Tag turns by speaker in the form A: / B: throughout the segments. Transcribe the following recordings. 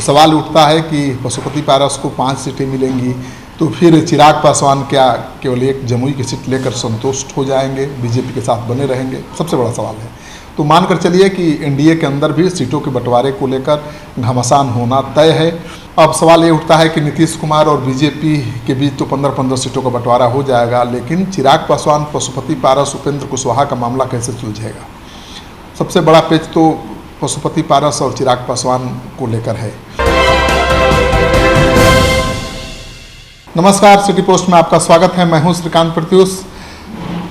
A: सवाल उठता है कि पशुपति पारस को 5 सीटें मिलेंगी तो फिर चिराग पासवान क्या केवल एक जमुई की सीट लेकर संतुष्ट हो जाएंगे, बीजेपी के साथ बने रहेंगे? सबसे बड़ा सवाल है। तो मानकर चलिए कि एनडीए के अंदर भी सीटों के बंटवारे को लेकर घमासान होना तय है। अब सवाल ये उठता है कि नीतीश कुमार और बीजेपी के बीच तो 15-15 सीटों का बंटवारा हो जाएगा, लेकिन चिराग पासवान, पशुपति पारस, उपेंद्र कुशवाहा का मामला कैसे सुलझेगा? सबसे बड़ा पेच तो पशुपति पारस और चिराग पासवान को लेकर है। नमस्कार, सिटी पोस्ट में आपका स्वागत है। मैं हूं श्रीकांत प्रत्युष।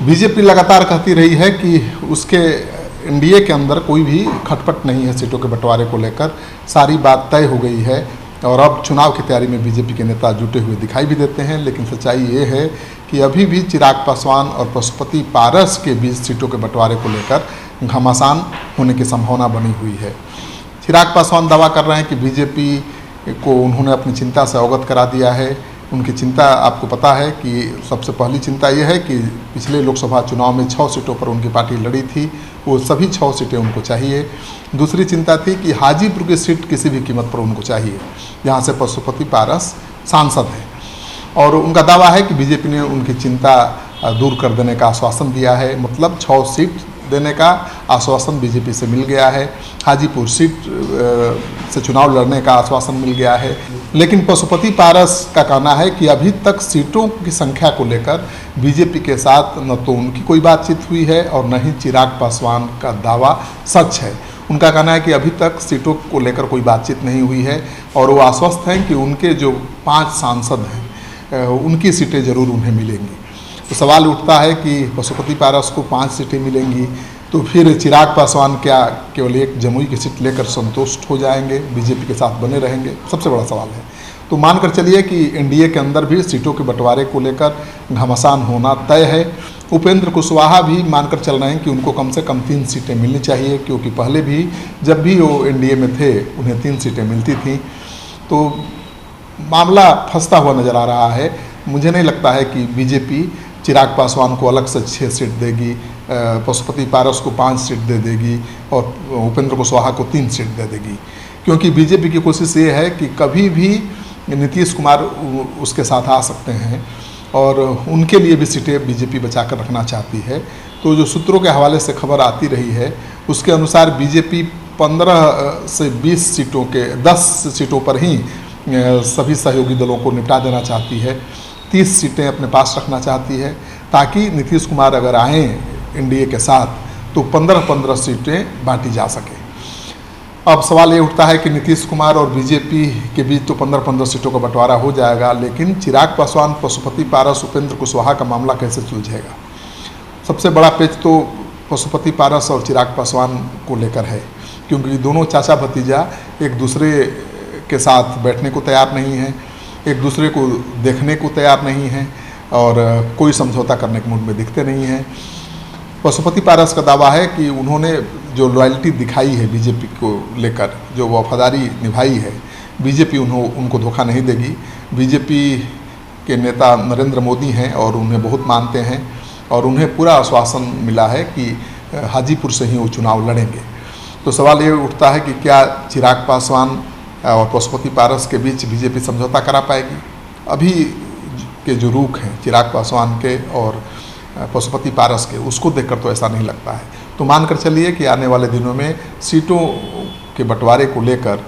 A: बीजेपी लगातार कहती रही है कि उसके एनडीए के अंदर कोई भी खटपट नहीं है सीटों के बंटवारे को लेकर, सारी बात तय हो गई है और अब चुनाव की तैयारी में बीजेपी के नेता जुटे हुए दिखाई भी देते हैं। लेकिन सच्चाई ये है कि अभी भी चिराग पासवान और पशुपति पारस के बीच सीटों के बंटवारे को लेकर घमासान होने की संभावना बनी हुई है। चिराग पासवान दावा कर रहे हैं कि बीजेपी को उन्होंने अपनी चिंता से अवगत करा दिया है। उनकी चिंता आपको पता है कि सबसे पहली चिंता यह है कि पिछले लोकसभा चुनाव में 6 सीटों पर उनकी पार्टी लड़ी थी, वो सभी 6 सीटें उनको चाहिए। दूसरी चिंता थी कि हाजीपुर की सीट किसी भी कीमत पर उनको चाहिए, जहाँ से पशुपति पारस सांसद हैं। और उनका दावा है कि बीजेपी ने उनकी चिंता दूर कर देने का आश्वासन दिया है, मतलब 6 सीट देने का आश्वासन बीजेपी से मिल गया है। हाजीपुर सीट से चुनाव लड़ने का आश्वासन मिल गया है। लेकिन पशुपति पारस का कहना है कि अभी तक सीटों की संख्या को लेकर बीजेपी के साथ न तो उनकी कोई बातचीत हुई है और न ही चिराग पासवान का दावा सच है। उनका कहना है कि अभी तक सीटों को लेकर कोई बातचीत नहीं हुई है और वो आश्वस्त हैं कि उनके जो 5 सांसद हैं उनकी सीटें ज़रूर उन्हें मिलेंगी। तो सवाल उठता है कि पशुपति पारस को 5 सीटें मिलेंगी तो फिर चिराग पासवान क्या केवल एक जमुई की सीट लेकर संतुष्ट हो जाएंगे, बीजेपी के साथ बने रहेंगे? सबसे बड़ा सवाल है। तो मानकर चलिए कि एनडीए के अंदर भी सीटों के बंटवारे को लेकर घमासान होना तय है। उपेंद्र कुशवाहा भी मानकर चल रहे हैं कि उनको कम से कम 3 सीटें मिलनी चाहिए, क्योंकि पहले भी जब भी वो एनडीए में थे उन्हें 3 सीटें मिलती थीं। तो मामला फंसता हुआ नज़र आ रहा है। मुझे नहीं लगता है कि बीजेपी चिराग पासवान को अलग से 6 सीट देगी, पशुपति पारस को 5 सीट दे देगी और उपेंद्र कुशवाहा को 3 सीट दे देगी, क्योंकि बीजेपी की कोशिश ये है कि कभी भी नीतीश कुमार उसके साथ आ सकते हैं और उनके लिए भी सीटें बीजेपी बचा कर रखना चाहती है। तो जो सूत्रों के हवाले से खबर आती रही है उसके अनुसार बीजेपी 15 से 20 सीटों के 10 सीटों पर ही सभी सहयोगी दलों को निपटा देना चाहती है। 30 सीटें अपने पास रखना चाहती है ताकि नीतीश कुमार अगर आएँ एनडीए के साथ तो 15-15 सीटें बांटी जा सके। अब सवाल ये उठता है कि नीतीश कुमार और बीजेपी के बीच तो 15-15 सीटों का बंटवारा हो जाएगा, लेकिन चिराग पासवान, पशुपति पारस, उपेंद्र कुशवाहा का मामला कैसे सुलझेगा? सबसे बड़ा पेच तो पशुपति पारस और चिराग पासवान को लेकर है, क्योंकि दोनों चाचा भतीजा एक दूसरे के साथ बैठने को तैयार नहीं हैं, एक दूसरे को देखने को तैयार नहीं हैं और कोई समझौता करने के मूड में दिखते नहीं हैं। पशुपति पारस का दावा है कि उन्होंने जो लॉयल्टी दिखाई है बीजेपी को लेकर, जो वफादारी निभाई है, बीजेपी उनको धोखा नहीं देगी। बीजेपी के नेता नरेंद्र मोदी हैं और उन्हें बहुत मानते हैं और उन्हें पूरा आश्वासन मिला है कि हाजीपुर से ही वो चुनाव लड़ेंगे। तो सवाल ये उठता है कि क्या चिराग पासवान और पशुपति पारस के बीच बीजेपी समझौता करा पाएगी? अभी के जो रुख हैं चिराग पासवान के और पशुपति पारस के, उसको देखकर तो ऐसा नहीं लगता है। तो मानकर चलिए कि आने वाले दिनों में सीटों के बंटवारे को लेकर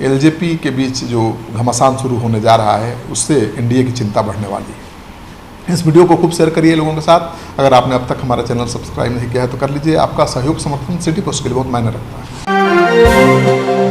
A: एलजेपी के बीच जो घमासान शुरू होने जा रहा है उससे एनडीए की चिंता बढ़ने वाली है। इस वीडियो को खूब शेयर करिए लोगों के साथ। अगर आपने अब तक हमारा चैनल सब्सक्राइब नहीं किया है तो कर लीजिए। आपका सहयोग समर्थन सिटी पोस्ट के लिए बहुत मायने रखता है।